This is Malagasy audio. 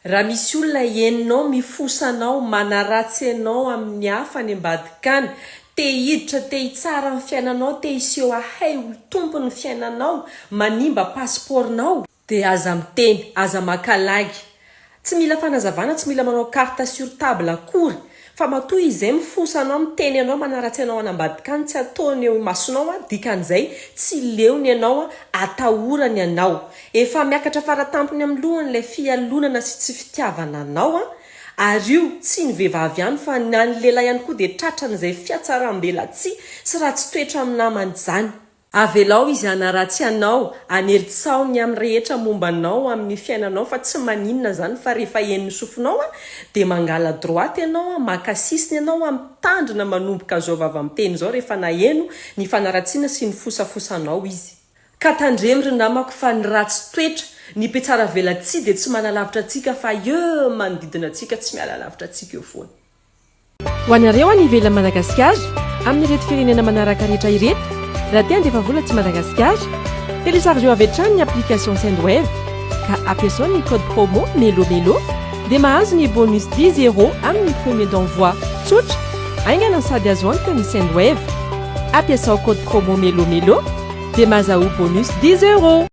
raha misy olona heninao mifosanao manaratsy anao amin'ny hafa ny ambadikany te hiditra te hitsara ny fiainanao te hiseho ahay ho tompo ny fiainanao manimba pasipornao dia aza miteny aza makalagy tsy mila fanazavana tsy mila manao carte sur table akory fa matoa izay mifosanao miteny anao manaratsy anao anambadikany tsy ataony eo masonao dikan'izay tsy leony ianao atahorany anao efa miakatra faratampony amin'ny lohan'ilay fialonana sy tsy fitiavana anao ary io tsy ny vehivavy ihany fa ny lehilahy ihany koa dia tratran'izay fiatsaram-belatsy sy raha tsy toetra amin'ny namany izany avelao izy hanaratsy anao aneritsaony amin'ny rehetra mombanao amin'ny fiainanao fa tsy maninona zany fa rehefa hen'ny sofinao dia mangala droite ianao makasisiny ianao mitandrina manomboka zao vava miteny zao rehefa naheno ny fanaratsiana sy ny fosafosanao izy ka tandremry namako fa ny ratsy toetra ny petsara velatsy dia tsy manalavitra antsika fa manodidina antsika tsy miala lavitra antsika eo foana ho anareo any ivelany Madagasikara amin'ny ireto firenena manaraka rehetra ireto raha te handefa vola tsy Madagasikara téléchargeo avy hatrany ny application Sendwave ka ampiasao ny code promo melomelo dia mahazo ny bonus 10€ amin'ny premier d'envoi tsotra aingana sady azo antoka ny Sendwave ampiasao code promo melomelo dia mahazo bonus 10€.